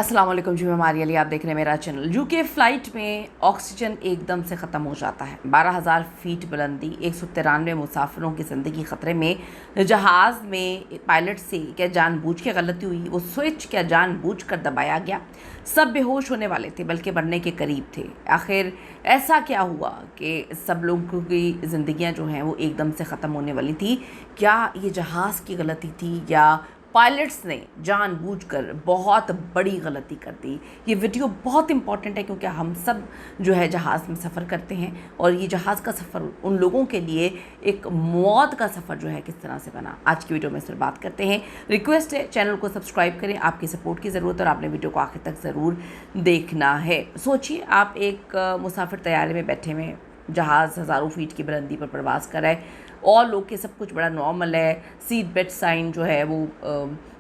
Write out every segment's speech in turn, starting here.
अस्सलाम वालेकुम जी, मैं मारिया अली, आप देख रहे हैं मेरा चैनल। यूके फ़्लाइट में ऑक्सीजन एकदम से ख़त्म हो जाता है। 12,000 फीट बुलंदी, 193 मुसाफिरों की ज़िंदगी ख़तरे में। जहाज़ में पायलट से क्या जानबूझ के गलती हुई? वो स्विच क्या जानबूझ कर दबाया गया? सब बेहोश होने वाले थे, बल्कि मरने के करीब थे। आखिर ऐसा क्या हुआ कि सब लोगों की ज़िंदगियाँ जो हैं वो एकदम से ख़त्म होने वाली थी? क्या ये जहाज़ की गलती थी या पायलट्स ने जानबूझकर बहुत बड़ी गलती कर दी? ये वीडियो बहुत इंपॉर्टेंट है क्योंकि हम सब जो है जहाज़ में सफ़र करते हैं और ये जहाज़ का सफ़र उन लोगों के लिए एक मौत का सफ़र जो है किस तरह से बना। आज की वीडियो में इस पर बात करते हैं। रिक्वेस्ट है चैनल को सब्सक्राइब करें, आपकी सपोर्ट की ज़रूरत है और आपने वीडियो को आखिर तक ज़रूर देखना है। सोचिए आप एक मुसाफिर तैयारे में बैठे हुए, जहाज़ हज़ारों फीट की बुलंदी पर प्रवास कर रहा है और लोग के सब कुछ बड़ा नॉर्मल है। सीट बेल्ट साइन जो है वो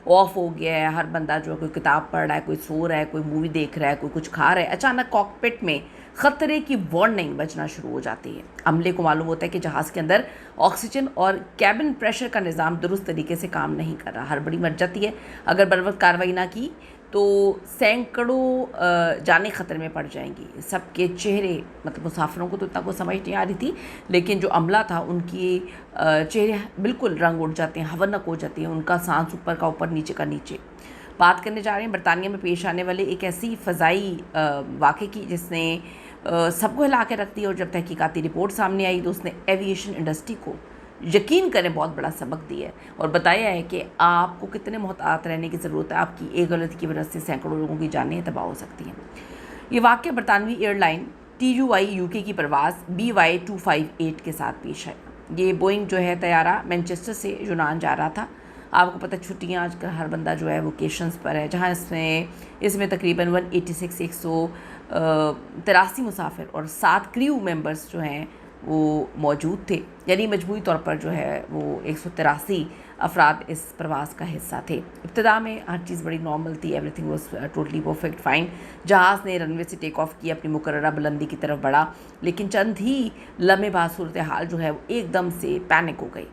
ऑफ हो गया है, हर बंदा जो है कोई किताब पढ़ रहा है, कोई सो रहा है, कोई मूवी देख रहा है, कोई कुछ खा रहा है। अचानक कॉकपिट में ख़तरे की वार्निंग बजना शुरू हो जाती है। अमले को मालूम होता है कि जहाज़ के अंदर ऑक्सीजन और कैबिन प्रेशर का निज़ाम दुरुस्त तरीके से काम नहीं कर रहा। हड़बड़ी मच जाती है। अगर बर वक्त कार्रवाई ना की तो सैकड़ों जानें ख़तरे में पड़ जाएंगी। सबके चेहरे, मतलब मुसाफिरों को तो इतना कुछ समझ नहीं आ रही थी, लेकिन जो अमला था उनकी चेहरे बिल्कुल रंग उड़ जाते हैं, हवनक हो जाती है, उनका सांस ऊपर का ऊपर, नीचे का नीचे। बात करने जा रहे हैं बरतानिया में पेश आने वाले एक ऐसी फ़ज़ाई वाक़े की जिसने सबको हिला के रख दिया। और जब तहकीकाती रिपोर्ट सामने आई तो उसने एविएशन इंडस्ट्री को, यकीन करें, बहुत बड़ा सबक दिया है और बताया है कि आपको कितने मोहतात रहने की ज़रूरत है। आपकी एक गलती की वजह से सैकड़ों लोगों की जानें तबाह हो सकती हैं। ये वाक़या बरतानवी एयरलाइन TUI UK की परवाज़ BY258 के साथ पेश है। ये बोइंग जो है तैयारा मैनचेस्टर से यूनान जा रहा था। आपको पता है छुट्टियाँ आजकल हर बंदा जो है वोकेशंस पर है, जहाँ इसमें तकरीबन 183 मुसाफिर और 7 क्रू मेंबर्स जो हैं वो मौजूद थे। यानी मजमूई तौर पर जो है वो 183 अफराद इस प्रवास का हिस्सा थे। इब्तिदा में हर चीज़ बड़ी नॉर्मल थी, everything was totally perfect fine. जहाज़ ने रनवे से टेक ऑफ किया, अपनी मुकर्ररा बुलंदी की तरफ बढ़ा, लेकिन चंद ही लम्हे बाद सूरत हाल जो है वो एकदम से पैनिक हो गई।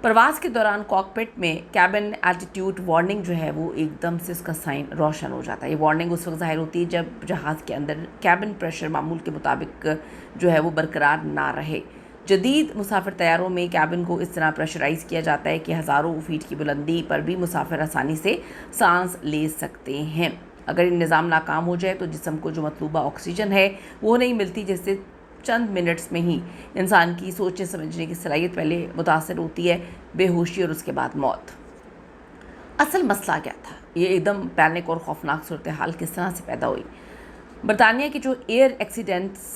प्रवास के दौरान कॉकपिट में कैबिन एल्टीट्यूड वार्निंग जो है वो एकदम से उसका साइन रोशन हो जाता है। ये वार्निंग उस वक्त ज़ाहिर होती है जब जहाज़ के अंदर कैबिन प्रेशर मामूल के मुताबिक जो है वो बरकरार ना रहे। जदीद मुसाफिर तैयारों में कैबिन को इस तरह प्रेशराइज़ किया जाता है कि हज़ारों फीट की बुलंदी पर भी मुसाफिर आसानी से सांस ले सकते हैं। अगर ये निज़ाम नाकाम हो जाए तो जिस्म को जो मतलूबा ऑक्सीजन है वो नहीं मिलती, जिससे चंद मिनट्स में ही इंसान की सोचने समझने की सलाहियत पहले मुतासर होती है, बेहोशी और उसके बाद मौत। असल मसला क्या था? ये एकदम पैनिक और खौफनाक सूरत हाल किस तरह से पैदा हुई? बरतानिया की जो एयर एक्सीडेंट्स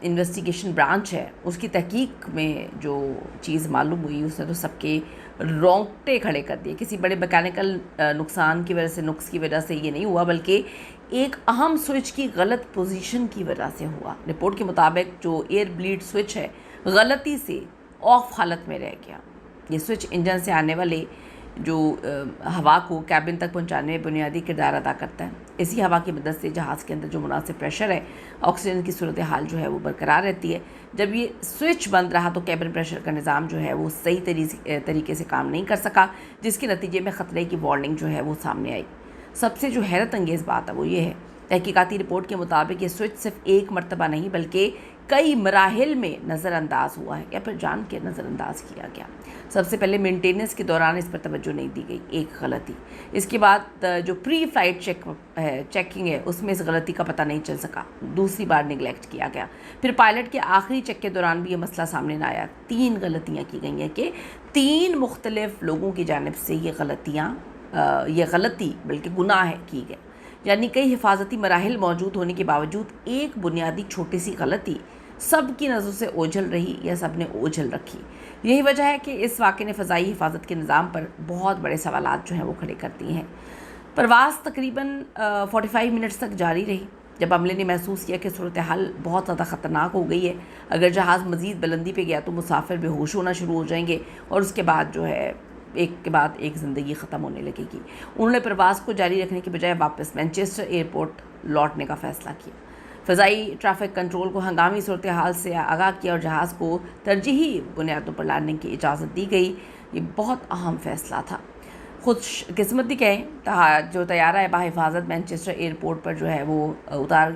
इन्वेस्टिगेशन ब्रांच है उसकी तहकीक में जो चीज़ मालूम हुई उसने तो सबके रोंगटे खड़े कर दिए। किसी बड़े मैकेनिकल नुकसान की वजह से, नुक्स की वजह से ये नहीं हुआ, बल्कि एक अहम स्विच की गलत पोजीशन की वजह से हुआ। रिपोर्ट के मुताबिक जो एयर ब्लीड स्विच है गलती से ऑफ हालत में रह गया। ये स्विच इंजन से आने वाले जो हवा को कैबिन तक पहुंचाने में बुनियादी किरदार अदा करता है। इसी हवा की मदद से जहाज़ के अंदर जो मुनासिब प्रेशर है, ऑक्सीजन की सूरत हाल जो है वो बरकरार रहती है। जब ये स्विच बंद रहा तो कैबिन प्रेशर का निज़ाम जो है वो सही तरीके से काम नहीं कर सका, जिसके नतीजे में ख़तरे की वार्निंग जो है वो सामने आई। सबसे जो हैरत अंगेज़ बात है वो ये है, तहकीकाती रिपोर्ट के मुताबिक ये स्विच सिर्फ एक मरतबा नहीं बल्कि कई मराहिल में नज़रअंदाज हुआ है या फिर जान के नज़रअंदाज किया गया। सबसे पहले मेंटेनेंस के दौरान इस पर तवज्जो नहीं दी गई, एक गलती। इसके बाद जो प्री फ्लाइट चेकिंग है उसमें इस गलती का पता नहीं चल सका, दूसरी बार निगलेक्ट किया गया। फिर पायलट के आखिरी चेक के दौरान भी ये मसला सामने ना आया। 3 गलतियाँ की गई हैं कि 3 मुख्तलिफ लोगों की जानिब से ये गलती बल्कि गुनाह है की गई। यानी कई हिफाजती मराहिल मौजूद होने के बावजूद एक बुनियादी छोटी सी गलती सब की नज़रों से ओझल रही या सब ने ओझल रखी। यही वजह है कि इस वाक़े ने फ़ज़ाई हिफाजत के निज़ाम पर बहुत बड़े सवालात जो हैं वो खड़े कर दिए हैं। प्रवास तकरीबन 45 मिनट्स तक जारी रही जब अमले ने महसूस किया कि सूरत हाल बहुत ज़्यादा ख़तरनाक हो गई है। अगर जहाज़ मज़ीद बुलंदी पे गया तो मुसाफिर बेहोश होना शुरू हो जाएंगे और उसके बाद जो है एक के बाद एक ज़िंदगी ख़त्म होने लगेगी। उन्होंने प्रवास को जारी रखने के बजाय वापस मैनचेस्टर एयरपोर्ट लौटने का फ़ैसला किया। फ़ज़ाई ट्रैफिक कंट्रोल को हंगामी सूरत हाल से आगाह किया और जहाज़ को तरजीही बुनियादों पर लाने की इजाज़त दी गई। ये बहुत अहम फ़ैसला था। خوش قسمتی کہیں جو طیارہ ہے بحفاظت مینچسٹر ایئرپورٹ پر جو ہے وہ اتار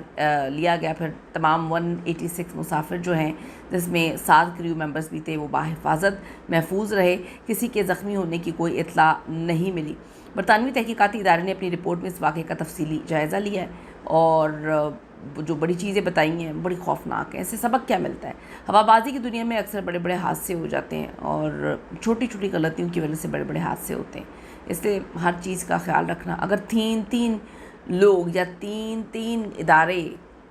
لیا گیا. پھر تمام 186 مسافر جو ہیں جس میں 7 کریو ممبرز بھی تھے وہ بحفاظت محفوظ رہے. کسی کے زخمی ہونے کی کوئی اطلاع نہیں ملی. برطانوی تحقیقاتی ادارے نے اپنی رپورٹ میں اس واقعے کا تفصیلی جائزہ لیا ہے اور جو بڑی چیزیں بتائی ہیں بڑی خوفناک ہیں. اس سے سبق کیا ملتا ہے؟ ہوا بازی کی دنیا میں اکثر بڑے بڑے حادثے ہو جاتے ہیں اور چھوٹی چھوٹی غلطیوں کی وجہ سے بڑے بڑے حادثے ہوتے ہیں. اس لیے ہر چیز کا خیال رکھنا. اگر تین لوگ یا تین ادارے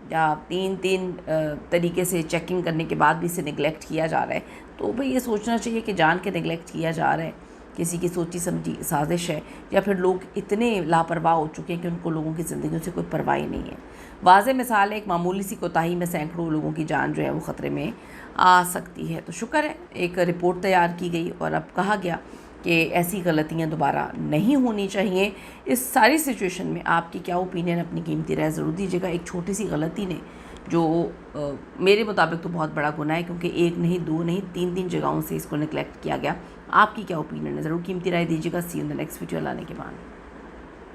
یا تین طریقے سے چیکنگ کرنے کے بعد بھی اسے نگلیکٹ کیا جا رہا ہے تو بھئی یہ سوچنا چاہیے کہ جان کے نگلیکٹ کیا جا رہا ہے، کسی کی سوچی سمجھی سازش ہے، یا پھر لوگ اتنے لاپرواہ ہو چکے ہیں کہ ان کو لوگوں کی زندگیوں سے کوئی پرواہ ہی نہیں ہے. واضح مثال ہے ایک معمولی سی کوتاہی میں سینکڑوں لوگوں کی جان جو ہے وہ خطرے میں آ سکتی ہے. تو شکر ہے ایک رپورٹ تیار کی گئی اور اب کہا گیا کہ ایسی غلطیاں دوبارہ نہیں ہونی چاہیے. اس ساری سچویشن میں آپ کی کیا اوپینین، اپنی قیمتی رائے ضرور دیجیے گا. ایک چھوٹی سی غلطی نے جو میرے مطابق تو بہت بڑا گناہ ہے، کیونکہ ایک نہیں دو نہیں تین جگہوں سے اس کو نگلیکٹ کیا گیا. آپ کی کیا اوپینین ہے ضرور قیمتی رائے دیجیے گا. See you in the next video. اللہ نے کے بعد.